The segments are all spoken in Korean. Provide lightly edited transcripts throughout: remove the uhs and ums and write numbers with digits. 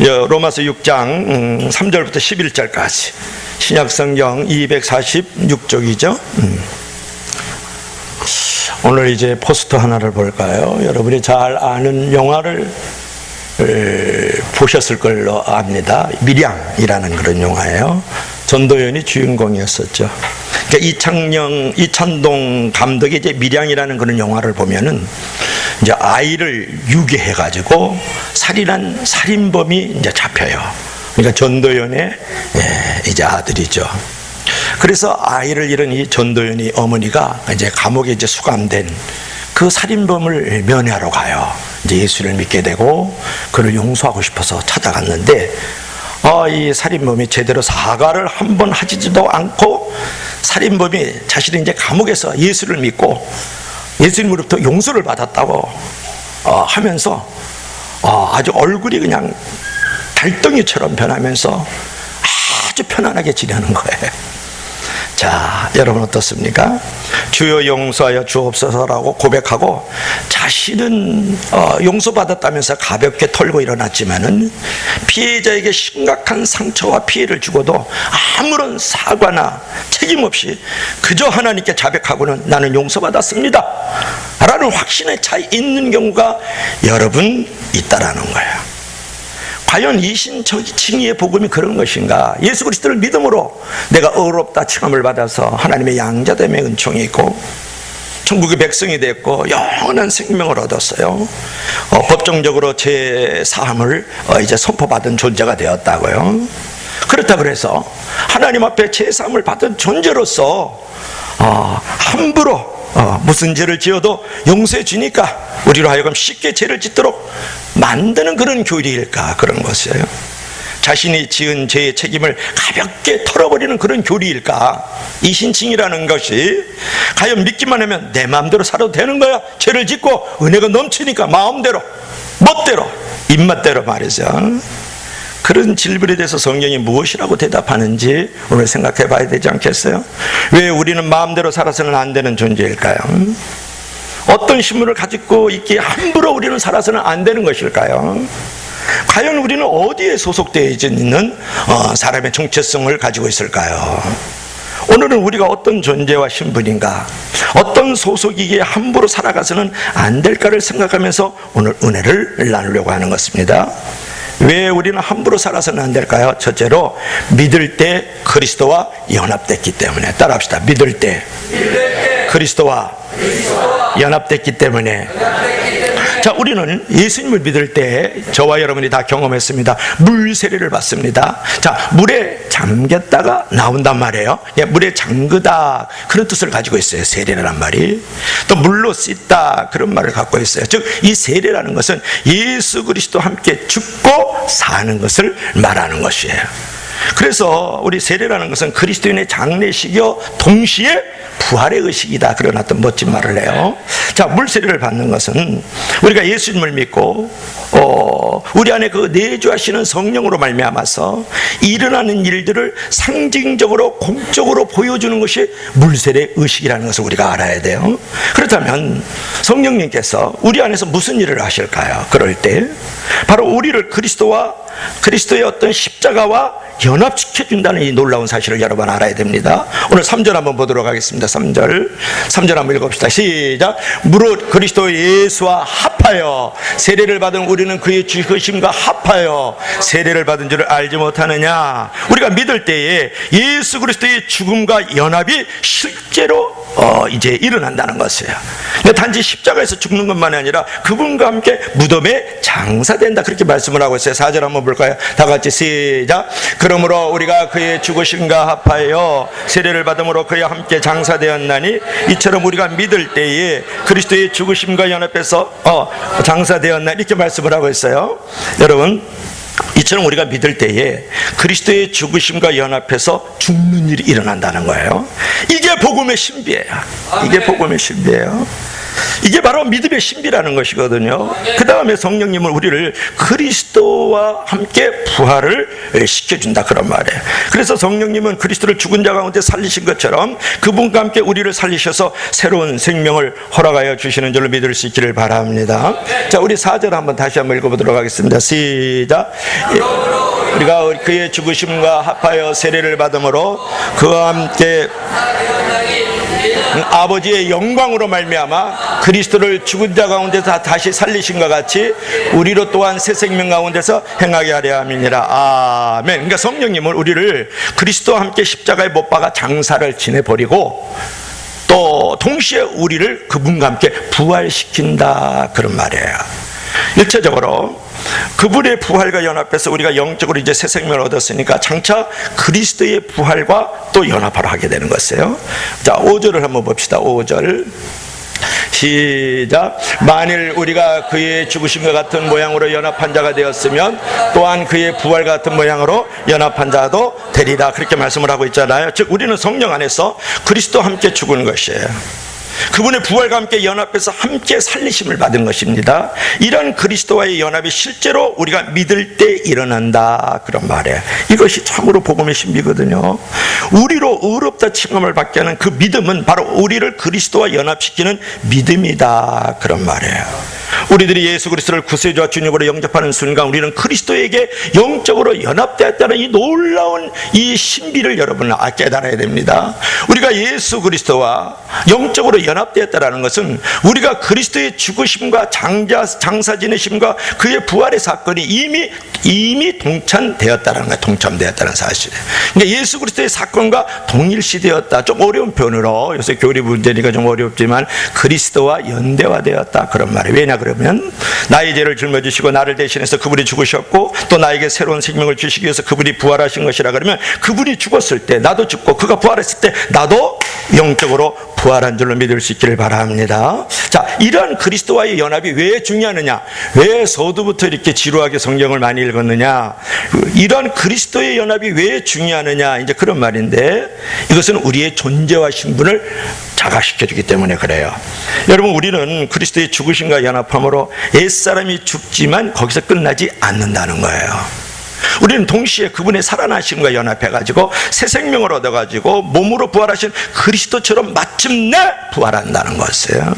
로마서 6장 3절부터 11절까지 신약성경 246쪽이죠. 오늘 이제 포스터 하나를 볼까요? 여러분이 잘 아는 영화를 보셨을 걸로 압니다. 밀양이라는 그런 영화예요. 전도연이 주인공이었었죠. 그러니까 이찬동 감독이 이제 밀양이라는 그런 영화를 보면은 이제 아이를 유괴해가지고 살인한 살인범이 이제 잡혀요. 그러니까 전도연의 이제 아들이죠. 그래서 아이를 잃은 이 전도연이 어머니가 이제 감옥에 이제 수감된 그 살인범을 면회하러 가요. 이제 예수를 믿게 되고 그를 용서하고 싶어서 찾아갔는데 이 살인범이 제대로 사과를 한 번 하지도 않고 살인범이 자신이 이제 감옥에서 예수를 믿고 예수님으로부터 용서를 받았다고 하면서 아주 얼굴이 그냥 달덩이처럼 변하면서 아주 편안하게 지내는 거예요. 자, 여러분 어떻습니까? 주여 용서하여 주옵소서라고 고백하고 자신은 용서받았다면서 가볍게 털고 일어났지만은 피해자에게 심각한 상처와 피해를 주고도 아무런 사과나 책임 없이 그저 하나님께 자백하고는 나는 용서받았습니다 라는 확신에 차 있는 경우가 여러분 있다라는 거예요. 과연 이신칭의의 복음이 그런 것인가? 예수 그리스도를 믿음으로 내가 의롭다 칭함을 받아서 하나님의 양자됨의 은총이 있고 천국의 백성이 됐고 영원한 생명을 얻었어요. 법정적으로 제 사함을 이제 선포받은 존재가 되었다고요. 그렇다 그래서 하나님 앞에 제 사함을 받은 존재로서 함부로 무슨 죄를 지어도 용서해 주니까 우리로 하여금 쉽게 죄를 짓도록 만드는 그런 교리일까? 그런 것이에요. 자신이 지은 죄의 책임을 가볍게 털어버리는 그런 교리일까? 이신칭이라는 것이 과연 믿기만 하면 내 마음대로 살아도 되는 거야? 죄를 짓고 은혜가 넘치니까 마음대로 멋대로 입맛대로 말이죠. 그런 질문에 대해서 성경이 무엇이라고 대답하는지 오늘 생각해 봐야 되지 않겠어요? 왜 우리는 마음대로 살아서는 안 되는 존재일까요? 어떤 신분을 가지고 있기에 함부로 우리는 살아서는 안 되는 것일까요? 과연 우리는 어디에 소속되어 있는 사람의 정체성을 가지고 있을까요? 오늘은 우리가 어떤 존재와 신분인가, 어떤 소속이기에 함부로 살아가서는 안 될까를 생각하면서 오늘 은혜를 나누려고 하는 것입니다. 왜 우리는 함부로 살아서는 안 될까요? 첫째로 믿을 때 그리스도와 연합됐기 때문에. 따라합시다. 믿을 때 그리스도와 연합됐기 때문에. 자, 우리는 예수님을 믿을 때 저와 여러분이 다 경험했습니다. 물 세례를 받습니다. 자, 물에 잠겼다가 나온단 말이에요. 물에 잠그다 그런 뜻을 가지고 있어요. 세례라는 말이. 또 물로 씻다 그런 말을 갖고 있어요. 즉 이 세례라는 것은 예수 그리스도와 함께 죽고 사는 것을 말하는 것이에요. 그래서 우리 세례라는 것은 그리스도인의 장례식이요 동시에 부활의 의식이다 그런 어떤 멋진 말을 해요. 자, 물세례를 받는 것은 우리가 예수님을 믿고 우리 안에 그 내주하시는 성령으로 말미암아서 일어나는 일들을 상징적으로 공적으로 보여주는 것이 물세례 의식이라는 것을 우리가 알아야 돼요. 그렇다면 성령님께서 우리 안에서 무슨 일을 하실까요? 그럴 때 바로 우리를 그리스도의 어떤 십자가와 연합시켜준다는 이 놀라운 사실을 여러분 알아야 됩니다. 오늘 3절 한번 보도록 하겠습니다. 3절 한번 읽읍시다. 시작. 무릇 그리스도 예수와 합하여 세례를 받은 우리는 그의 죽으심과 합하여 세례를 받은 줄을 알지 못하느냐. 우리가 믿을 때에 예수 그리스도의 죽음과 연합이 실제로 이제 일어난다는 것이에요. 단지 십자가에서 죽는 것만이 아니라 그분과 함께 무덤에 장사된다 그렇게 말씀을 하고 있어요. 4절 한번 볼까요? 다 같이 시작. 그러므로 우리가 그의 죽으심과 합하여 세례를 받음으로 그와 함께 장사되었나니 이처럼 우리가 믿을 때에 그리스도의 죽으심과 연합해서 장사되었나니 이렇게 말씀을 하고 있어요. 여러분, 이처럼 우리가 믿을 때에 그리스도의 죽으심과 연합해서 죽는 일이 일어난다는 거예요. 이게 복음의 신비예요. 이게 복음의 신비예요. 이게 바로 믿음의 신비라는 것이거든요. 그 다음에 성령님은 우리를 그리스도와 함께 부활을 시켜준다 그런 말이에요. 그래서 성령님은 그리스도를 죽은 자 가운데 살리신 것처럼 그분과 함께 우리를 살리셔서 새로운 생명을 허락하여 주시는 줄로 믿을 수 있기를 바랍니다. 자, 우리 4절 한번 다시 한번 읽어보도록 하겠습니다. 시작. 우리가 그의 죽으심과 합하여 세례를 받음으로 그와 함께 아버지의 영광으로 말미암아 그리스도를 죽은 자 가운데서 다시 살리신 것 같이 우리로 또한 새 생명 가운데서 행하게 하려 함이니라. 아멘. 그러니까 성령님은 우리를 그리스도와 함께 십자가에 못 박아 장사를 지내버리고 또 동시에 우리를 그분과 함께 부활시킨다 그런 말이에요. 일차적으로 그분의 부활과 연합해서 우리가 영적으로 이제 새 생명을 얻었으니까 장차 그리스도의 부활과 또 연합하러 하게 되는 것이에요. 자, 5절을 한번 봅시다. 5절 시작. 만일 우리가 그의 죽으심과 같은 모양으로 연합한 자가 되었으면 또한 그의 부활 같은 모양으로 연합한 자도 되리라 그렇게 말씀을 하고 있잖아요. 즉 우리는 성령 안에서 그리스도와 함께 죽은 것이에요. 그분의 부활과 함께 연합해서 함께 살리심을 받은 것입니다. 이런 그리스도와의 연합이 실제로 우리가 믿을 때 일어난다 그런 말이에요. 이것이 참으로 복음의 신비거든요. 우리로 의롭다 칭함을 받게 하는 그 믿음은 바로 우리를 그리스도와 연합시키는 믿음이다 그런 말이에요. 우리들이 예수 그리스도를 구세주와 주님으로 영접하는 순간 우리는 그리스도에게 영적으로 연합되었다는 이 놀라운 이 신비를 여러분 깨달아야 됩니다. 우리가 예수 그리스도와 영적으로 연합되었다는 것은 우리가 그리스도의 죽으심과 장사 지내심과 그의 부활의 사건이 이미 동참되었다는 거예요. 동참되었다는 사실이에요. 그러니까 예수 그리스도의 사건과 동일시되었다. 좀 어려운 표현으로 요새 교리 문제니까 좀 어렵지만 그리스도와 연대화되었다 그런 말이에요. 왜냐 그러면 나의 죄를 짊어지시고 나를 대신해서 그분이 죽으셨고 또 나에게 새로운 생명을 주시기 위해서 그분이 부활하신 것이라 그러면 그분이 죽었을 때 나도 죽고 그가 부활했을 때 나도 영적으로 부활한 줄로 믿을 수 있기를 바랍니다. 자, 이러한 그리스도와의 연합이 왜 중요하느냐, 왜 서두부터 이렇게 지루하게 성경을 많이 읽었느냐, 이러한 그리스도의 연합이 왜 중요하느냐, 이제 그런 말인데 이것은 우리의 존재와 신분을 자각시켜주기 때문에 그래요. 여러분, 우리는 그리스도의 죽으심과 연합함으로 옛사람이 죽지만 거기서 끝나지 않는다는 거예요. 우리는 동시에 그분의 살아나심과 연합해가지고 새 생명을 얻어가지고 몸으로 부활하신 그리스도처럼 마침내 부활한다는 것이에요.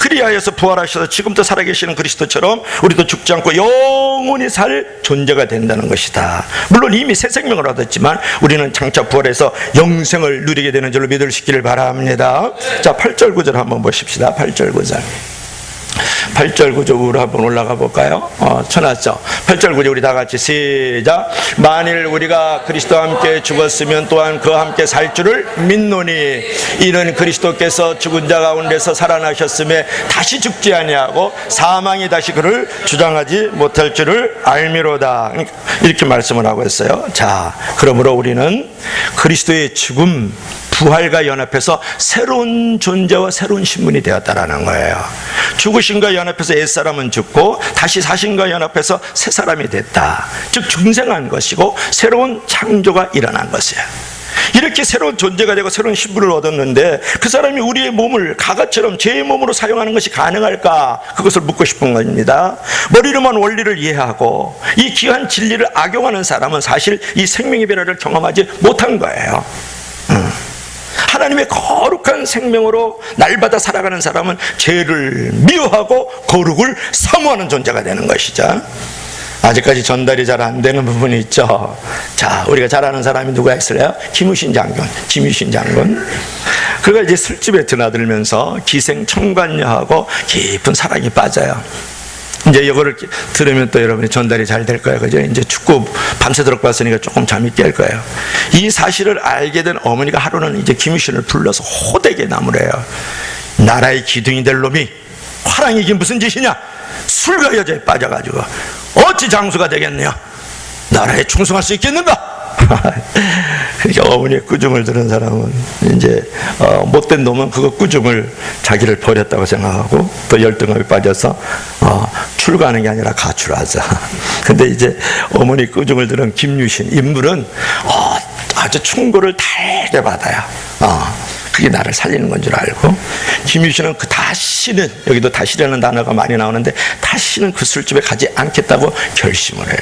그리하여서 부활하셔서 지금도 살아계시는 그리스도처럼 우리도 죽지 않고 영원히 살 존재가 된다는 것이다. 물론 이미 새 생명을 얻었지만 우리는 장차 부활해서 영생을 누리게 되는 줄로 믿을 수 있기를 바랍니다. 자, 8절 9절 한번 보십시다. 8절 9절 8절 9절으로 한번 올라가 볼까요? 쳐놨죠. 8절 9절 우리 다 같이 시작. 만일 우리가 그리스도와 함께 죽었으면 또한 그와 함께 살 줄을 믿노니 이는 그리스도께서 죽은 자 가운데서 살아나셨음에 다시 죽지 아니하고 사망이 다시 그를 주장하지 못할 줄을 알미로다. 이렇게 말씀을 하고 있어요. 자, 그러므로 우리는 그리스도의 죽음 부활과 연합해서 새로운 존재와 새로운 신분이 되었다라는 거예요. 죽으심과 연합해서 옛사람은 죽고 다시 사심과 연합해서 새 사람이 됐다. 즉 중생한 것이고 새로운 창조가 일어난 것이에요. 이렇게 새로운 존재가 되고 새로운 신분을 얻었는데 그 사람이 우리의 몸을 가가처럼 제 몸으로 사용하는 것이 가능할까? 그것을 묻고 싶은 겁니다. 머리로만 원리를 이해하고 이 귀한 진리를 악용하는 사람은 사실 이 생명의 변화를 경험하지 못한 거예요. 하나님의 거룩한 생명으로 날마다 살아가는 사람은 죄를 미워하고 거룩을 사모하는 존재가 되는 것이죠. 아직까지 전달이 잘 안 되는 부분이 있죠. 자, 우리가 잘 아는 사람이 누가 있을래요? 김유신 장군, 김유신 장군. 그가 이제 술집에 드나들면서 기생청관녀하고 깊은 사랑에 빠져요. 이제 이거를 들으면 또 여러분이 전달이 잘 될 거예요. 그죠? 이제 축구 밤새도록 봤으니까 조금 잠이 깰 거예요. 이 사실을 알게 된 어머니가 하루는 이제 김유신을 불러서 호되게 나무래요. 나라의 기둥이 될 놈이 화랑이 이게 무슨 짓이냐? 술과 여자에 빠져가지고 어찌 장수가 되겠느냐? 나라에 충성할 수 있겠는가? 그러니까 어머니의 꾸중을 들은 사람은 이제 못된 놈은 그거 꾸중을 자기를 버렸다고 생각하고 또 열등감에 빠져서 출가하는 게 아니라 가출하자. 근데 이제 어머니 꾸중을 들은 김유신 인물은 아주 충고를 달게 받아요. 그게 나를 살리는 건 줄 알고, 김유신은 그 다시는, 여기도 다시라는 단어가 많이 나오는데, 다시는 그 술집에 가지 않겠다고 결심을 해요.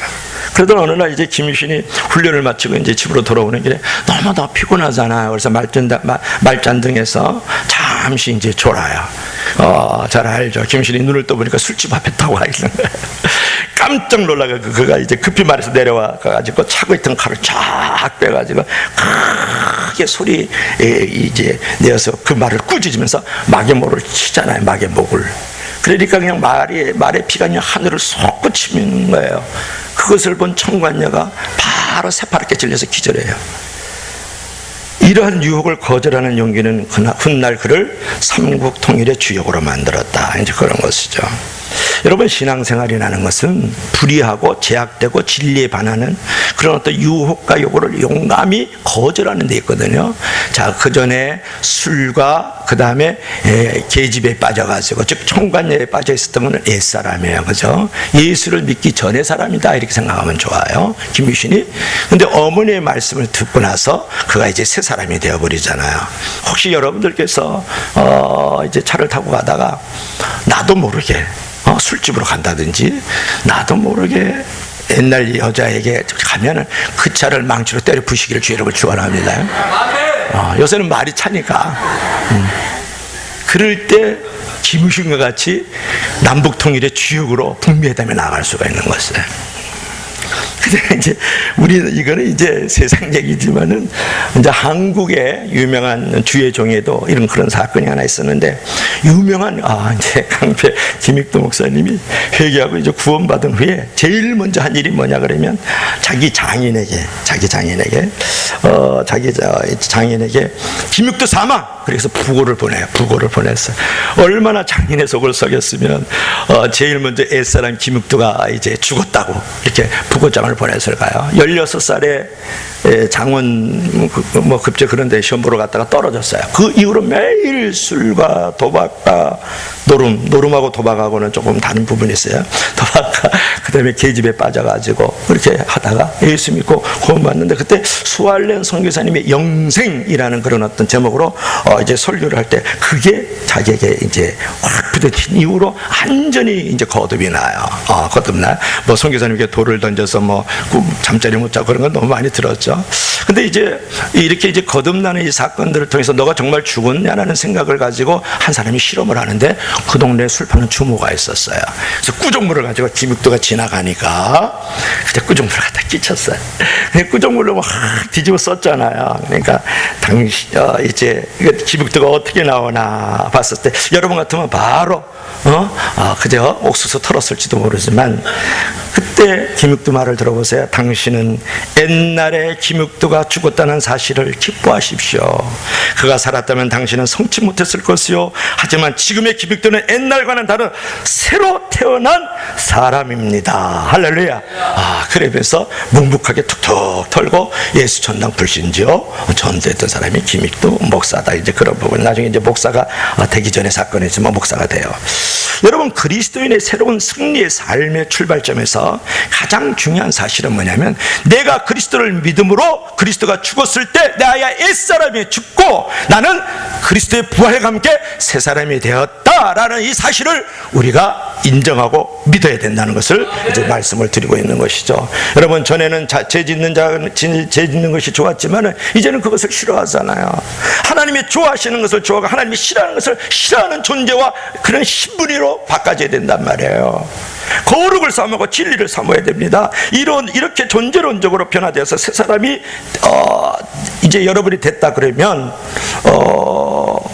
그러던 어느 날 이제 김유신이 훈련을 마치고 이제 집으로 돌아오는 길에 너무 더 피곤하잖아요. 그래서 말잔등에서 잠시 이제 졸아요. 잘 알죠. 김유신이 눈을 떠보니까 술집 앞에 타고 와 있는 거예요. 깜짝 놀라가지고 그가 이제 급히 말해서 내려와 가지고 차고 있던 칼을 쫙 빼가지고 크게 소리 이제 내어서 그 말을 꾸짖으면서 마개목을 치잖아요. 마개목을. 그러니까 그냥 말의 피가 그냥 하늘을 솟고 치는 거예요. 그것을 본 청관녀가 바로 새파랗게 찔려서 기절해요. 이러한 유혹을 거절하는 용기는 훗날 그를 삼국 통일의 주역으로 만들었다. 이제 그런 것이죠. 여러분, 신앙생활이라는 것은 불의하고 제약되고 진리에 반하는 그런 어떤 유혹과 요구를 용감히 거절하는 데 있거든요. 자, 그 전에 술과 그 다음에 계집에 빠져가지고, 즉 청관녀에 빠져 있었던 분은 옛사람이에요. 그죠? 예수를 믿기 전의 사람이다, 이렇게 생각하면 좋아요, 김유신이. 근데 어머니의 말씀을 듣고 나서 그가 이제 새 사람이 되어버리잖아요. 혹시 여러분들께서 이제 차를 타고 가다가 나도 모르게 술집으로 간다든지, 나도 모르게 옛날 여자에게 가면은 그 차를 망치로 때려 부시기를 주의를 축원합니다. 요새는 말이 차니까. 그럴 때 김유신과 같이 남북 통일의 주역으로 북미회담에 나갈 수가 있는 것이에요. 근데 이제 우리는 이거는 이제 세상 얘기지만은 이제 한국의 유명한 주의 종에도 이런 그런 사건이 하나 있었는데, 유명한 이제 강패 김익도 목사님이 회개하고 이제 구원받은 후에 제일 먼저 한 일이 뭐냐 그러면 자기 장인에게 김익도 사망, 그래서 부고를 보내요. 부고를 보냈어요. 얼마나 장인의 속을 썩였으면 제일 먼저 옛사람 김익도가 이제 죽었다고 이렇게 부고장을 보냈을까요? 16살에 장원 뭐 급제 그런 데 시험 보러 갔다가 떨어졌어요. 그 이후로 매일 술과 도박과 노름하고 도박하고는 조금 다른 부분이 있어요. 도박과 그 다음에 계집에 빠져가지고 그렇게 하다가 예수 믿고 구원받는데, 그때 수알렌 선교사님의 영생이라는 그런 어떤 제목으로 이제 설교를 할 때 그게 자기에게 이제 확 부딪힌 이후로 완전히 이제 거듭이 나요. 거듭나. 뭐 선교사님께 돌을 던져서 뭐 잠자리 못 자고 그런 건 너무 많이 들었죠. 근데 이제 이렇게 이제 거듭나는 이 사건들을 통해서 너가 정말 죽었냐라는 생각을 가지고 한 사람이 실험을 하는데, 그 동네에 술 파는 주모가 있었어요. 그래서 꾸종물을 가지고 김익도가 지나가니까 그때 꾸종물을 갖다 끼쳤어요. 꾸종물로 막 뒤집어 썼잖아요. 그러니까 당시 이제 김익도가 어떻게 나오나 봤을 때, 여러분 같으면 바로 그저 옥수수 털었을지도 모르지만, 그때 김익도 말을 들어보세요. 당신은 옛날에 김익도가 죽었다는 사실을 기뻐하십시오. 그가 살았다면 당신은 성치 못했을 것이요, 하지만 지금의 김익도는 옛날과는 다른 새로 태어난 사람입니다. 할렐루야. 그러면서 묵묵하게 툭툭 털고 예수 전당 불신지어 전도했던 사람이 김익도 목사다. 이제 그런 부분, 나중에 이제 목사가 되기 전에 사건이지만 목사가 돼요. 여러분, 그리스도인의 새로운 승리의 삶의 출발점에서 가장 중요한 사실은 뭐냐면, 내가 그리스도를 믿음으로 그리스도가 죽었을 때 나의 옛사람이 죽고 나는 그리스도의 부활과 함께 새 사람이 되었다라는 이 사실을 우리가 인정하고 믿어야 된다는 것을 이제 말씀을 드리고 있는 것이죠. 여러분, 전에는 죄 짓는 것이 좋았지만 이제는 그것을 싫어하잖아요. 하나님이 좋아하시는 것을 좋아하고 하나님이 싫어하는 것을 싫어하는 존재와 그런 신분으로 바꿔줘야 된단 말이에요. 거룩을 사모하고 진리를 사모해야 됩니다. 이렇게 존재론적으로 변화되어서 새 사람이 이제 여러분이 됐다 그러면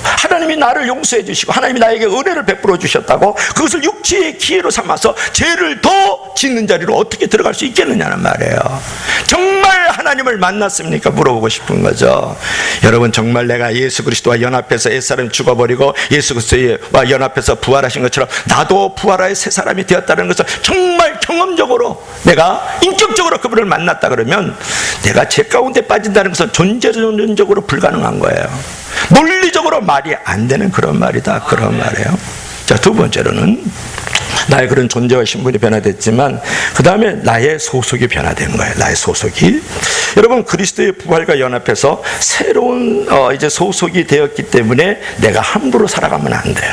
하나님이 나를 용서해 주시고 하나님이 나에게 은혜를 베풀어 주셨다고 그것을 육체의 기회로 삼아서 죄를 더 짓는 자리로 어떻게 들어갈 수 있겠느냐는 말이에요. 정말 하나님을 만났습니까? 물어보고 싶은 거죠. 여러분, 정말 내가 예수 그리스도와 연합해서 옛사람이 죽어버리고 예수 그리스도와 연합해서 부활하신 것처럼 나도 부활하여 새 사람이 되었다는 것을 정말 경험적으로 내가 인격적으로 그분을 만났다 그러면 내가 죄 가운데 빠진다는 것은 존재론적으로 불가능한 거예요. 논리적으로 말이 안 되는 그런 말이다, 그런 말이에요. 자, 두 번째로는 나의 그런 존재와 신분이 변화됐지만 그 다음에 나의 소속이 변화된 거예요. 나의 소속이. 여러분, 그리스도의 부활과 연합해서 새로운 이제 소속이 되었기 때문에 내가 함부로 살아가면 안 돼요.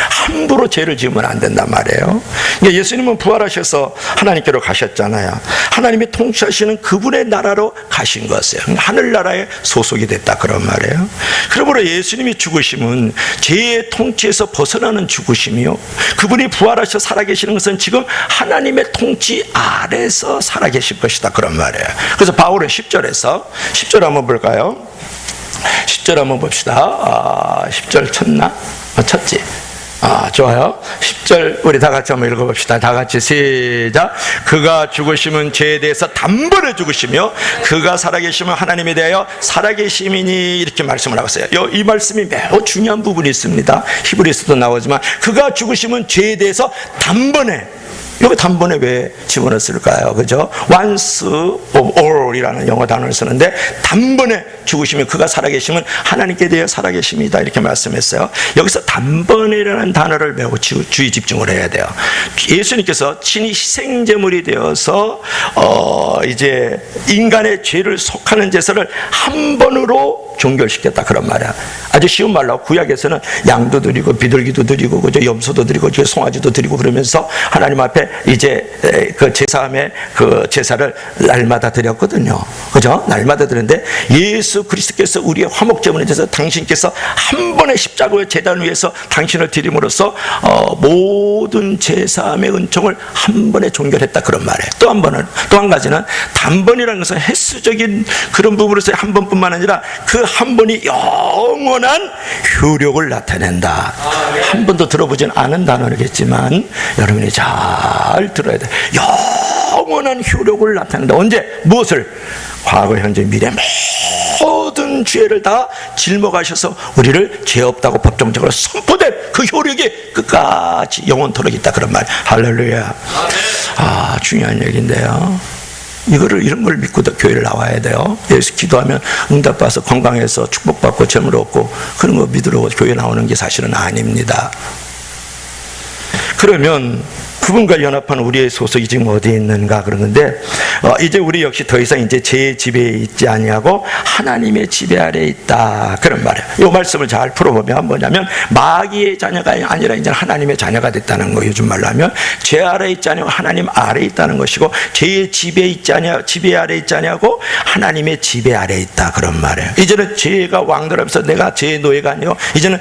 함부로 죄를 지으면 안 된단 말이에요. 그러니까 예수님은 부활하셔서 하나님께로 가셨잖아요. 하나님이 통치하시는 그분의 나라로 가신 것이에요. 하늘나라의 소속이 됐다 그런 말이에요. 그러므로 예수님이 죽으심은 죄의 통치에서 벗어나는 죽으심이요, 그분이 부활하셔 살아계시는 것은 지금 하나님의 통치 아래서 살아계실 것이다 그런 말이에요. 그래서 바울은 10절 한번 볼까요? 10절 한번 봅시다. 10절 쳤나? 쳤지? 좋아요. 10절 우리 다 같이 한번 읽어봅시다. 다 같이 시작. 그가 죽으심은 죄에 대해서 단번에 죽으시며 그가 살아계시면 하나님에 대하여 살아계심이니, 이렇게 말씀을 하고 있어요. 이 말씀이 매우 중요한 부분이 있습니다. 히브리서도 나오지만 그가 죽으심은 죄에 대해서 단번에, 여기 단번에 왜 집어넣었을까요? 그죠? once of all 이라는 영어 단어를 쓰는데, 단번에 죽으시면 그가 살아계시면 하나님께 대해 살아계심이다 이렇게 말씀했어요. 여기서 단번이라는 단어를 매우 주의 집중을 해야 돼요. 예수님께서 친히 희생제물이 되어서 이제 인간의 죄를 속하는 제사를 한 번으로 종결시켰다 그런 말이야. 아주 쉬운 말로 구약에서는 양도 드리고 비둘기도 드리고 그죠, 염소도 드리고 송아지도 드리고 그러면서 하나님 앞에 이제 그 제사함의 그 제사를 날마다 드렸거든요. 그죠? 날마다 드렸는데 예수 그리스도께서 우리의 화목제물에 대해서 당신께서 한 번의 십자가의 제단 위에서 당신을 드림으로써 모든 제사함의 은총을 한 번에 종결했다 그런 말이에요. 또 한 가지는 단번이라는 것은 횟수적인 그런 부분에서 한 번뿐만 아니라 그 한 번이 영원한 효력을 나타낸다. 한 번도 들어보진 않은 단어겠지만 여러분이 잘 들어야 돼. 영원한 효력을 나타낸다. 언제? 무엇을? 과거, 현재, 미래 모든 죄를 다 짊어가셔서 우리를 죄 없다고 법정적으로 선포된 그 효력이 끝까지 영원토록 있다 그런 말. 할렐루야. 중요한 얘기인데요. 이런 걸 믿고 교회를 나와야 돼요. 예수 기도하면 응답받아서 건강해서 축복받고 재물 얻고 그런 거 믿으러 교회 나오는 게 사실은 아닙니다. 그러면 그분과 연합한 우리의 소속이 지금 어디에 있는가 그러는데, 이제 우리 역시 더 이상 이제 제 지배에 있지 아니하고 하나님의 지배 아래에 있다 그런 말이에요. 이 말씀을 잘 풀어보면 뭐냐면 마귀의 자녀가 아니라 이제 하나님의 자녀가 됐다는 거. 요즘 말로 하면 죄 아래에 있지 아니하고 하나님 아래에 있다는 것이고, 죄의 지배에 있지 아니하고 지배 아래에 있지 아니하고 하나님의 지배 아래에 있다 그런 말이에요. 이제는 죄가 왕들하면서 내가 죄의 노예가 아니고 이제는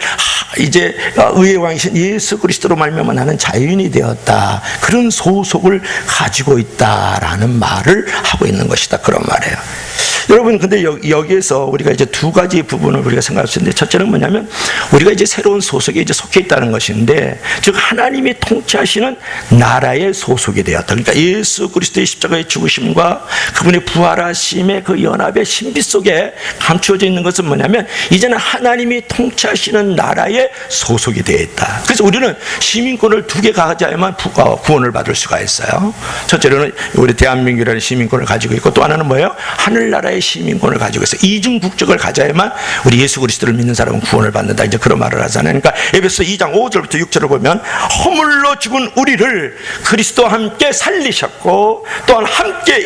이제 의의 왕이신 예수 그리스도로 말미암아 나는 자유인이 되었다. 그런 소속을 가지고 있다라는 말을 하고 있는 것이다 그런 말이에요. 여러분, 근데 여기에서 우리가 이제 두 가지 부분을 우리가 생각할 수 있는데, 첫째는 뭐냐면 우리가 이제 새로운 소속에 이제 속해 있다는 것인데, 즉 하나님이 통치하시는 나라의 소속이 되었다. 그러니까 예수 그리스도의 십자가의 죽으심과 그분의 부활하심의 그 연합의 신비 속에 감추어져 있는 것은 뭐냐면 이제는 하나님이 통치하시는 나라의 소속이 되어 있다. 그래서 우리는 시민권을 두 개 가져야만 구원을 받을 수가 있어요. 첫째로는 우리 대한민국이라는 시민권을 가지고 있고, 또 하나는 뭐예요? 하늘나라의 시민권을 가지고 있어요. 이중 국적을 가져야만 우리 예수 그리스도를 믿는 사람은 구원을 받는다. 이제 그런 말을 하잖아요. 그러니까 에베소 2장 5절부터 6절을 보면 허물로 죽은 우리를 그리스도와 함께 살리셨고 또한 함께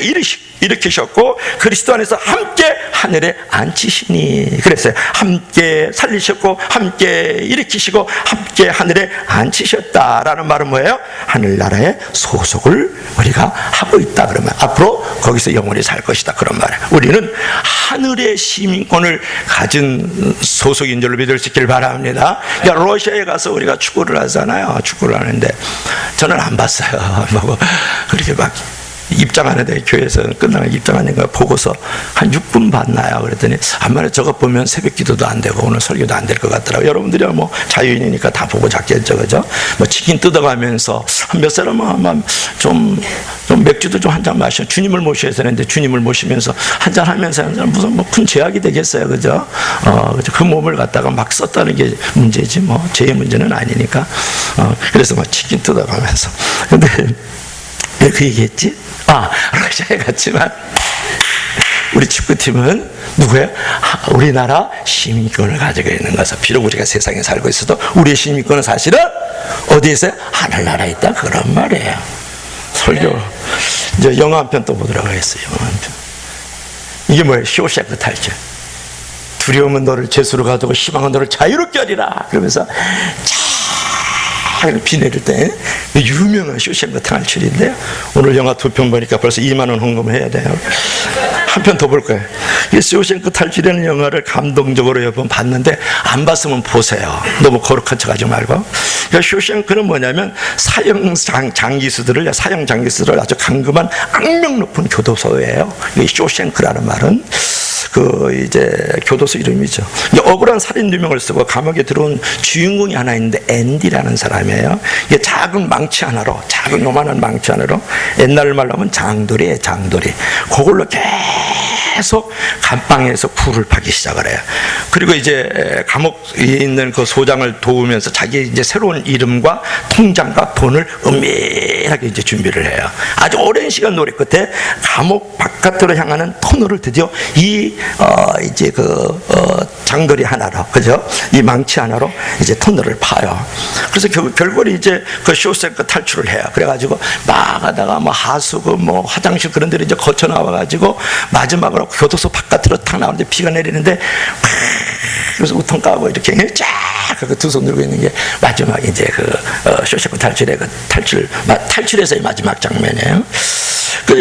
일으키셨고 그리스도 안에서 함께 하늘에 앉히시니. 그랬어요. 함께 살리셨고 함께 일으키시고 함께 하늘에 앉히셨다라는 말은 뭐예요? 하늘나라의 소속을 우리가 하고 있다. 그러면 앞으로 거기서 영원히 살 것이다 그런 말이에요. 우리는 하늘의 시민권을 가진 소속인 줄로 믿을 수 있기를 바랍니다. 그러니까 러시아에 가서 우리가 축구를 하잖아요. 축구를 하는데 저는 안 봤어요. 뭐 그렇게 막 입장하는데, 교회에서 끝나고 입장하는 거 보고서 한 6분 봤나요? 그랬더니 아마 저거 보면 새벽 기도도 안 되고 오늘 설교도 안 될 것 같더라고요. 여러분들이 뭐 자유인이니까 다 보고 작겠죠, 그죠? 뭐 치킨 뜯어가면서 몇 사람은 아마 좀 맥주도 좀 한 잔 마셔. 주님을 모셔야 되는데 주님을 모시면서 한 잔 하면서 무슨 뭐 큰 죄악이 되겠어요, 그죠? 그 몸을 갖다가 막 썼다는 게 문제지 뭐 죄의 문제는 아니니까. 그래서 막 치킨 뜯어가면서. 근데 왜 그 얘기했지? 러시아에 갔지만 우리 축구팀은 누구예요? 우리나라 시민권을 가지고 있는 것은, 비록 우리가 세상에 살고 있어도 우리의 시민권은 사실은 어디에 있어요? 하늘나라에 있다, 그런 말이에요. 설교 이제 영화 한 편 또 보도록 하겠어요. 영화 한 편. 이게 뭐예요? 쇼생크 탈출. 두려움은 너를 죄수로 가두고 희망은 너를 자유롭게 하리라. 그러면서 쫙 비 내릴 때 유명한 쇼생크 탈출인데요. 오늘 영화 2편 보니까 벌써 2만 원 헌금해야 돼요. 한 편 더 볼 거예요. 이 쇼생크 탈출이라는 영화를 감동적으로 여러 번 봤는데 안 봤으면 보세요. 너무 거룩한 척 하지 말고. 그러니까 쇼생크는 뭐냐면 사형 장기수들을 아주 강금한 악명 높은 교도소예요. 이 쇼생크라는 말은 이제 교도소 이름이죠. 억울한 살인 누명을 쓰고 감옥에 들어온 주인공이 하나 있는데 앤디라는 사람이에요. 이게 작은 망치 하나로, 작은 요만한 망치 하나로, 옛날 말로 하면 장돌이에요, 장돌이. 그걸로 계속 감방에서 굴을 파기 시작을 해요. 그리고 이제 감옥에 있는 그 소장을 도우면서 자기 이제 새로운 이름과 통장과 돈을 은밀하게 이제 준비를 해요. 아주 오랜 시간 노력 끝에 감옥 바깥으로 향하는 터널을 드디어 이제 장거리 하나로, 그죠? 이 망치 하나로 이제 터널을 파요. 그래서 결국은 이제 그 쇼생크 탈출을 해요. 그래가지고 막 하다가 뭐 하수구, 뭐 화장실 그런 데를 이제 거쳐 나와가지고 마지막으로 교도소 바깥으로 탁 나오는데 비가 내리는데 그래서 우통 까고 이렇게 쫙 두 손 들고 있는 게 마지막 이제 쇼생크 탈출의 탈출에서의 마지막 장면이에요.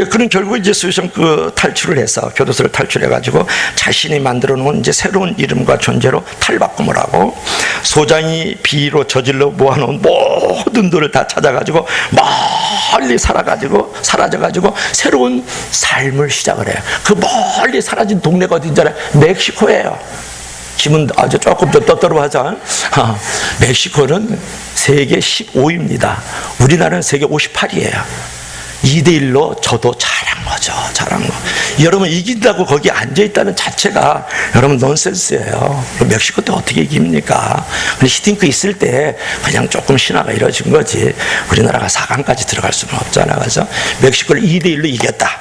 그는 결국 이제 쇼생크 탈출을 해서 교도소를 탈출해가지고 자신이 만들어 놓은 이제 새로운 이름과 존재로 탈바꿈을 하고 소장이 비로 저질러 모아놓은 모든 돈을 다 찾아가지고 멀리 사라져가지고 새로운 삶을 시작을 해요. 그 멀리 사라진 동네가 어딘지 알아요? 멕시코예요. 지금 아주 조금 더 떠들어하자. 멕시코는 세계 15위입니다. 우리나라는 세계 58위예요. 2대1로 저도 잘한 거죠. 잘한 거. 여러분 이긴다고 거기 앉아있다는 자체가 여러분 넌센스예요. 멕시코 때 어떻게 이깁니까? 히딩크 있을 때 그냥 조금 신화가 이루어진 거지. 우리나라가 4강까지 들어갈 수는 없잖아. 그래서 멕시코를 2대1로 이겼다.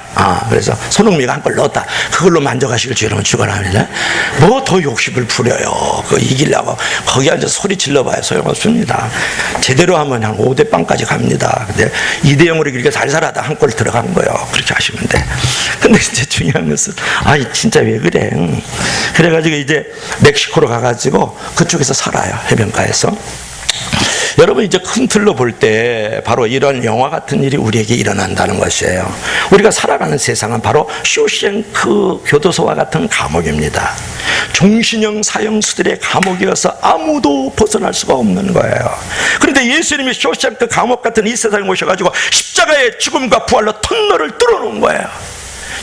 그래서 손흥민가 한 골 넣었다. 그걸로 만족하시길 주여러분 축원합니다. 뭐 더 욕심을 부려요. 그거 이기려고 거기 앉아서 소리 질러봐야 소용없습니다. 제대로 하면 한 5대 빵까지 갑니다. 근데 2대0으로 이렇게 잘 살아다 한 골 들어간 거예요. 그렇게 하시면 돼. 근데 이제 중요한 것은 진짜 왜 그래? 그래가지고 이제 멕시코로 가가지고 그쪽에서 살아요. 해변가에서. 여러분 이제 큰 틀로 볼 때 바로 이런 영화 같은 일이 우리에게 일어난다는 것이에요. 우리가 살아가는 세상은 바로 쇼생크 교도소와 같은 감옥입니다. 종신형 사형수들의 감옥이어서 아무도 벗어날 수가 없는 거예요. 그런데 예수님이 쇼생크 감옥 같은 이 세상에 오셔가지고 십자가의 죽음과 부활로 터널을 뚫어놓은 거예요.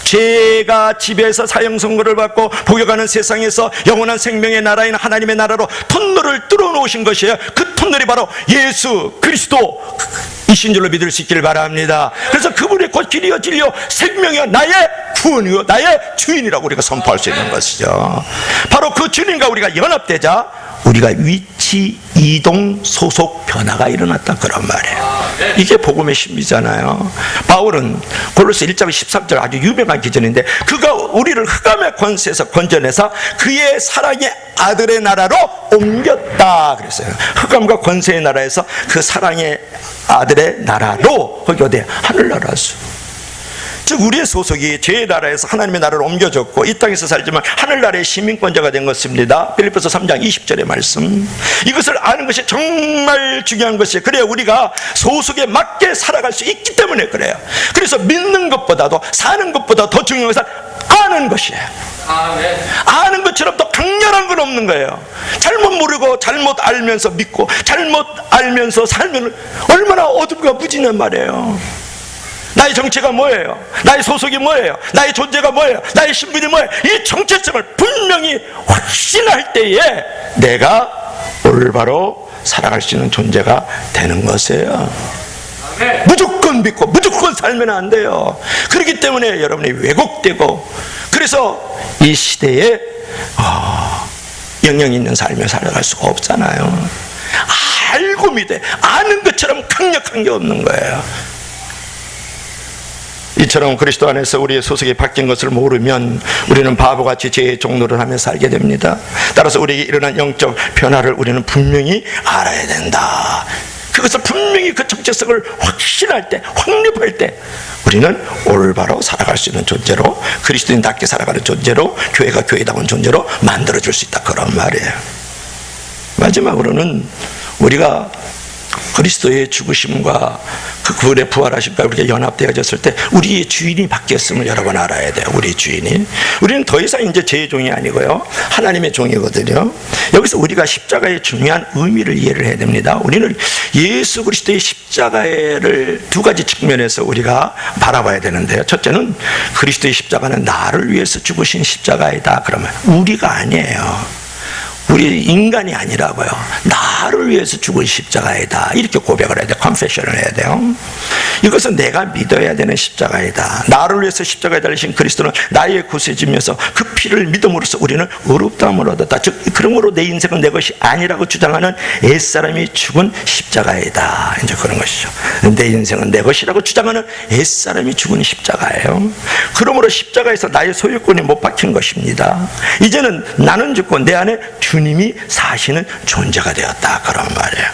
죄가 지배해서 사형 선고를 받고 복역하는 세상에서 영원한 생명의 나라인 하나님의 나라로 터널을 뚫어놓으신 것이에요. 그 터널이 바로 예수 그리스도 이신 줄로 믿을 수 있기를 바랍니다. 그래서 그분이 곧 길이요 진리요 생명이요 나의 구원이요 나의 주인이라고 우리가 선포할 수 있는 것이죠. 바로 그 주님과 우리가 연합되자 우리가 위치 이동 소속 변화가 일어났다, 그런 말이에요. 이게 복음의 신비잖아요. 바울은 골로새 1장 13절 아주 유명한 기전인데 그가 우리를 흑암의 권세에서 건져내서 그의 사랑의 아들의 나라로 옮겼다 그랬어요. 흑암과 권세의 나라에서 그 사랑의 아들의 나라로, 거기 어디에? 하늘나라죠. 즉 우리의 소속이 죄의 나라에서 하나님의 나라로 옮겨졌고 이 땅에서 살지만 하늘나라의 시민권자가 된 것입니다. 빌립보서 3장 20절의 말씀. 이것을 아는 것이 정말 중요한 것이에요. 그래야 우리가 소속에 맞게 살아갈 수 있기 때문에 그래요. 그래서 믿는 것보다도 사는 것보다 더 중요한 것은 아는 것이에요. 아는 것처럼 더 강렬한 건 없는 거예요. 잘못 모르고 잘못 알면서 믿고 잘못 알면서 살면 얼마나 어둠과 무지냔 말이에요. 나의 정체가 뭐예요? 나의 소속이 뭐예요? 나의 존재가 뭐예요? 나의 신분이 뭐예요? 이 정체성을 분명히 확신할 때에 내가 올바로 살아갈 수 있는 존재가 되는 것이에요. 무조건 믿고 무조건 살면 안 돼요. 그렇기 때문에 여러분이 왜곡되고, 그래서 이 시대에 영향 있는 삶을 살아갈 수가 없잖아요. 알고 믿어, 아는 것처럼 강력한 게 없는 거예요. 이처럼 그리스도 안에서 우리의 소속이 바뀐 것을 모르면 우리는 바보같이 죄의 종노를 하며 살게 됩니다. 따라서 우리에게 일어난 영적 변화를 우리는 분명히 알아야 된다. 그것을 분명히 그 정체성을 확신할 때, 확립할 때 우리는 올바로 살아갈 수 있는 존재로, 그리스도인답게 살아가는 존재로, 교회가 교회다운 존재로 만들어줄 수 있다, 그런 말이에요. 마지막으로는 우리가 그리스도의 죽으심과 그분의 부활하심과 우리가 연합되어졌을 때 우리의 주인이 바뀌었음을 여러분 알아야 돼요. 우리 주인이. 우리는 더 이상 이제 제 종이 아니고요, 하나님의 종이거든요. 여기서 우리가 십자가의 중요한 의미를 이해를 해야 됩니다. 우리는 예수 그리스도의 십자가를 두 가지 측면에서 우리가 바라봐야 되는데요. 첫째는 그리스도의 십자가는 나를 위해서 죽으신 십자가이다. 그러면 우리가 아니에요. 우리 인간이 아니라고요. 나를 위해서 죽은 십자가이다. 이렇게 고백을 해야 돼요. 컨페셔를 해야 돼요. 이것은 내가 믿어야 되는 십자가이다. 나를 위해서 십자가에 달리신 그리스도는 나의 구세주면서 그 피를 믿음으로써 우리는 의롭다함을 얻었다. 즉 그러므로 내 인생은 내 것이 아니라고 주장하는 옛사람이 죽은 십자가이다. 이제 그런 것이죠. 내 인생은 내 것이라고 주장하는 옛사람이 죽은 십자가예요. 그러므로 십자가에서 나의 소유권이 못 박힌 것입니다. 이제는 나는 죽고 내 안에 주님이 사시는 존재가 되었다, 그런 말이에요.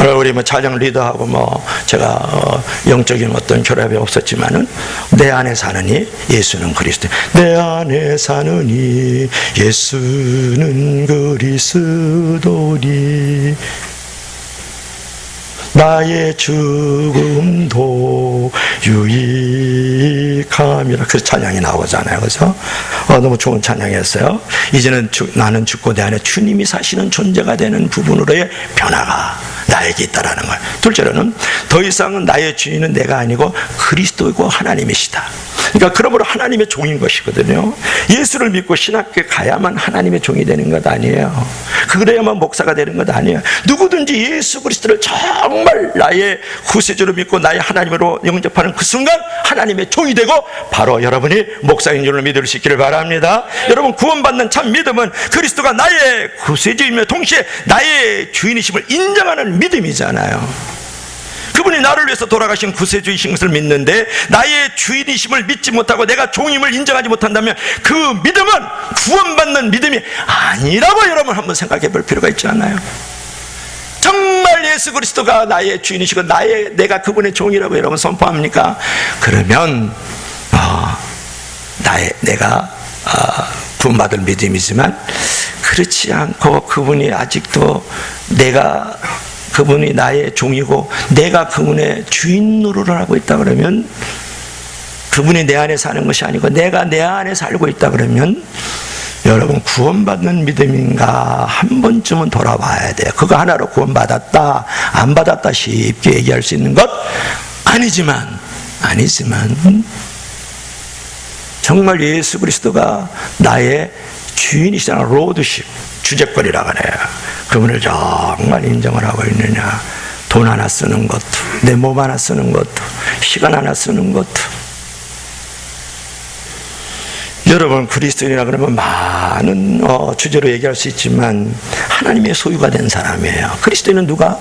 오늘 우리 뭐 찬양 리더하고 제가 영적인 어떤 결합이 없었지만은 내 안에 사느니 예수는 그리스도, 내 안에 사느니 예수는 그리스도니 나의 죽음도 유익함이라, 그 찬양이 나오잖아요. 그래서 너무 좋은 찬양이었어요. 이제는 나는 죽고 내 안에 주님이 사시는 존재가 되는 부분으로의 변화가 나에게 있다라는 거예요. 둘째로는 더 이상은 나의 주인은 내가 아니고 그리스도이고 하나님이시다. 그러니까 그러므로 하나님의 종인 것이거든요. 예수를 믿고 신학교에 가야만 하나님의 종이 되는 것 아니에요. 그래야만 목사가 되는 것 아니에요. 누구든지 예수 그리스도를 정말 나의 구세주로 믿고 나의 하나님으로 영접하는 그 순간 하나님의 종이 되고 바로 여러분이 목사인 줄을 믿을 수 있기를 바랍니다. 여러분, 구원받는 참 믿음은 그리스도가 나의 구세주이며 동시에 나의 주인이심을 인정하는 믿음이잖아요. 그분이 나를 위해서 돌아가신 구세주이신 것을 믿는데 나의 주인이심을 믿지 못하고 내가 종임을 인정하지 못한다면 그 믿음은 구원받는 믿음이 아니라고 여러분 한번 생각해 볼 필요가 있지 않아요? 정말 예수 그리스도가 나의 주인이시고 내가 그분의 종이라고 여러분 선포합니까? 그러면 내가 구원받을 믿음이지만 그렇지 않고 그분이 아직도 그분이 나의 종이고 내가 그분의 주인 노릇을 하고 있다 그러면, 그분이 내 안에 사는 것이 아니고 내가 내 안에 살고 있다 그러면 여러분, 구원받는 믿음인가 한 번쯤은 돌아봐야 돼요. 그거 하나로 구원받았다 안 받았다 쉽게 얘기할 수 있는 것 아니지만 정말 예수 그리스도가 나의 주인이시잖아. 로드십, 주재권이라고 해요. 그분을 정말 인정을 하고 있느냐. 돈 하나 쓰는 것도, 내 몸 하나 쓰는 것도, 시간 하나 쓰는 것도. 여러분, 그리스도인이라 그러면 많은 주제로 얘기할 수 있지만 하나님의 소유가 된 사람이에요. 그리스도인은 누가?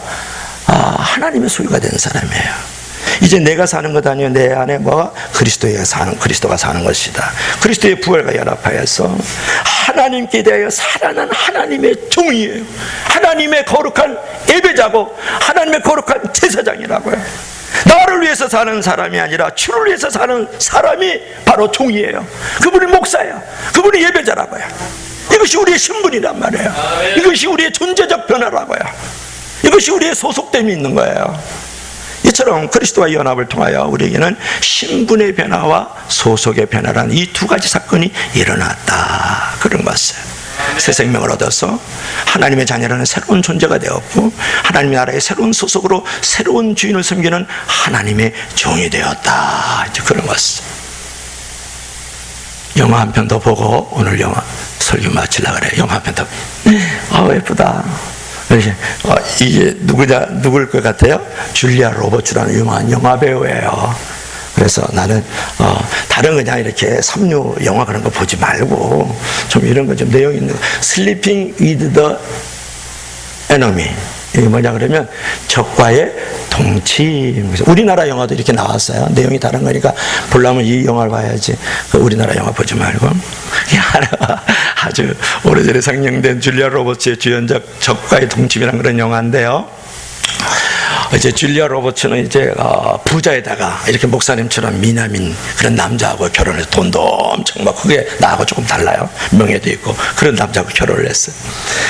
하나님의 소유가 된 사람이에요. 이제 내가 사는 것 아니요, 내 안에 그리스도가 사는 것이다. 그리스도의 부활과 연합하여서 하나님께 대하여 살아난 하나님의 종이에요. 하나님의 거룩한 예배자고 하나님의 거룩한 제사장이라고요. 나를 위해서 사는 사람이 아니라 주를 위해서 사는 사람이 바로 종이에요. 그분이 목사예요. 그분이 예배자라고요. 이것이 우리의 신분이란 말이에요. 이것이 우리의 존재적 변화라고요. 이것이 우리의 소속됨이 있는 거예요. 이처럼 그리스도와 연합을 통하여 우리에게는 신분의 변화와 소속의 변화라는 이 두 가지 사건이 일어났다, 그런 것을. 새 생명을 얻어서 하나님의 자녀라는 새로운 존재가 되었고 하나님의 나라의 새로운 소속으로 새로운 주인을 섬기는 하나님의 종이 되었다, 이제 그런 것을. 영화 한 편 더 보고 오늘 설교 마치려고 그래요. 영화 한 편 더. 예쁘다. 이게 누굴 것 같아요? 줄리아 로버츠라는 유명한 영화 배우예요. 그래서 나는 다른 그냥 이렇게 삼류 영화 그런 거 보지 말고 좀 이런 거 좀 내용 있는 Sleeping with the Enemy, 이게 뭐냐 그러면 적과의 동침. 우리나라 영화도 이렇게 나왔어요. 내용이 다른 거니까 보려면 이 영화를 봐야지. 우리나라 영화 보지 말고. 아주 오래전에 상영된 줄리아 로버츠의 주연작 적과의 동침이라는 그런 영화인데요. 이제 줄리아 로버츠는 이제 부자에다가 이렇게 목사님처럼 미남인 그런 남자하고 결혼해서 돈도 엄청 막 그게 나하고 조금 달라요. 명예도 있고 그런 남자하고 결혼을 했어요.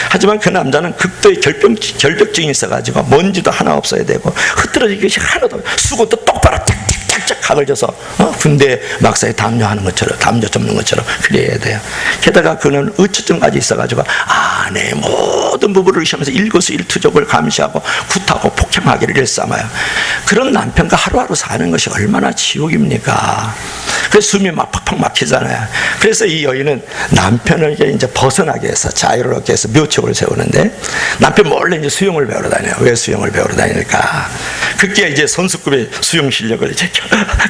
하지만 그 남자는 극도의 결벽증이 있어가지고 먼지도 하나 없어야 되고 흐트러진 것이 하나도 수고도 똑바로 짝짝짝 각을 져서 군대 막사에 담요하는 것처럼 담요 접는 것처럼 그래야 돼요. 게다가 그는 의처증까지 있어가지고 아내의 모든 부부를 의식하면서 일거수일투족을 감시하고 굿하고 폭행하기를 일삼아요. 그런 남편과 하루하루 사는 것이 얼마나 지옥입니까? 그래서 숨이 막 팍팍 막히잖아요. 그래서 이 여인은 남편을 이제 벗어나게 해서 자유를 얻게 해서 묘책을 세우는데 남편 몰래 이제 수영을 배우러 다녀요. 왜 수영을 배우러 다닐까? 그게 이제 선수급의 수영 실력을 이제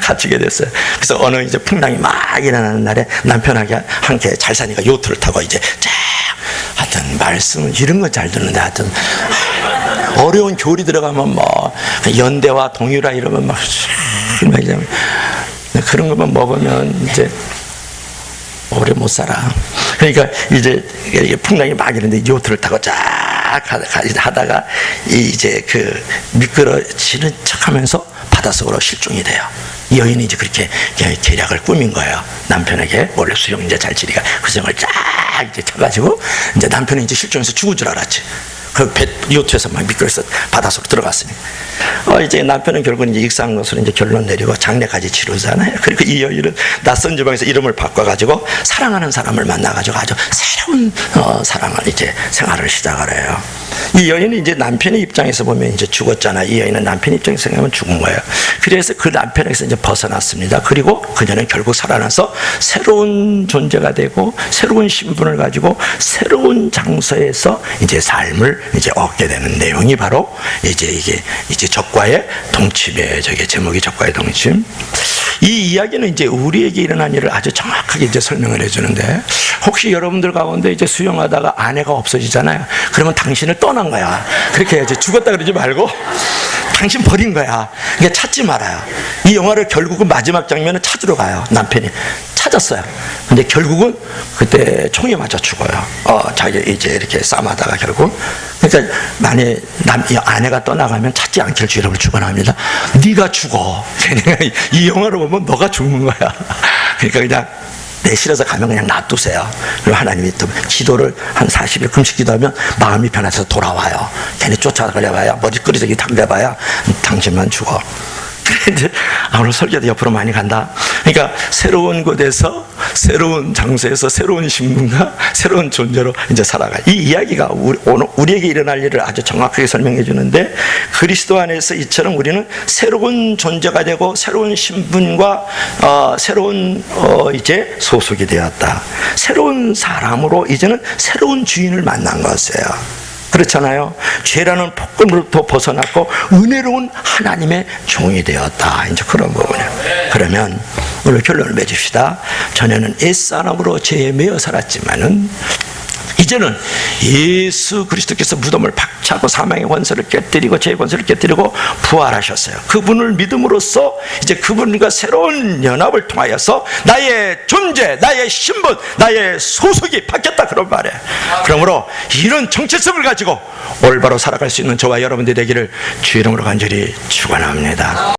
갖추게 됐어요. 그래서 어느 이제 풍랑이 막 일어나는 날에 남편하고 함께 잘 사니까 요트를 타고 이제 쫙 하여튼 말씀은 이런 거 잘 듣는데 하여튼 어려운 교리 들어가면 뭐 연대와 동유라 이러면 막 그런 것만 먹으면 이제 오래 못 살아. 그러니까 이제 풍랑이 막 이러는데 요트를 타고 쫙 하다가 이제 그 미끄러지는 척하면서 바닷속으로 실종이 돼요. 이 여인이 이제 그렇게 계략을 꾸민 거예요. 남편에게 원래 수영 이제 잘 치니까 그 수영을 쫙 이제 쳐가지고 이제 남편이 이제 실종해서 죽을 줄 알았지. 그 요트에서 막 미끄러서 바닷속으로 들어갔으니 이제 남편은 결국은 이제 익사한 것으로 이제 결론 내리고 장례까지 치르잖아요. 그리고 이 여인은 낯선 지방에서 이름을 바꿔가지고 사랑하는 사람을 만나가지고 아주 새로운 사랑을 이제 생활을 시작을 해요. 이 여인은 이제 남편의 입장에서 보면 이제 죽었잖아. 이 여인은 남편 입장에서 생각하면 죽은 거예요. 그래서 그 남편에게서 이제 벗어났습니다. 그리고 그녀는 결국 살아나서 새로운 존재가 되고 새로운 신분을 가지고 새로운 장소에서 이제 삶을 이제 얻게 되는 내용이 바로 이제 적과의 동침이에요. 저게 제목이 적과의 동침. 이 이야기는 이제 우리에게 일어난 일을 아주 정확하게 이제 설명을 해주는데, 혹시 여러분들 가운데 이제 수영하다가 아내가 없어지잖아요. 그러면 당신을 떠난 거야. 그렇게 해야지. 죽었다 그러지 말고 당신 버린 거야. 그러니까 찾지 말아요. 이 영화를 결국은 마지막 장면은 찾으러 가요. 남편이 찾았어요. 근데 결국은 그때 총에 맞아 죽어요. 자기 이제 이렇게 싸움하다가 결국. 그러니까 만약에 아내가 떠나가면 찾지 않기를 주의 여러분을 축원합니다. 네가 죽어. 이 영화를 보면 너가 죽는 거야. 그러니까 그냥 내 싫어서 가면 그냥 놔두세요. 그리고 하나님이 또 기도를 한 40일 금식 기도하면 마음이 변해서 돌아와요. 괜히 쫓아가려봐야 머리 끄리저기 당겨봐야 당신만 죽어. 이제 오늘 설교도 옆으로 많이 간다. 그러니까 새로운 곳에서 새로운 장소에서 새로운 신분과 새로운 존재로 이제 살아가. 이 이야기가 우리에게 일어날 일을 아주 정확하게 설명해 주는데, 그리스도 안에서 이처럼 우리는 새로운 존재가 되고 새로운 신분과 새로운 이제 소속이 되었다. 새로운 사람으로 이제는 새로운 주인을 만난 것이에요. 그렇잖아요. 죄라는 폭군으로부터 벗어났고 은혜로운 하나님의 종이 되었다. 이제 그런 부분이에요. 그러면 오늘 결론을 맺읍시다. 전에는 옛사람으로 죄에 매여 살았지만은 이제는 예수 그리스도께서 무덤을 박차고 사망의 권세를 깨뜨리고 죄의 권세를 깨뜨리고 부활하셨어요. 그분을 믿음으로써 이제 그분과 새로운 연합을 통하여서 나의 존재, 나의 신분, 나의 소속이 바뀌었다, 그런 말이에요. 그러므로 이런 정체성을 가지고 올바로 살아갈 수 있는 저와 여러분들이 되기를 주의 이름으로 간절히 축원합니다.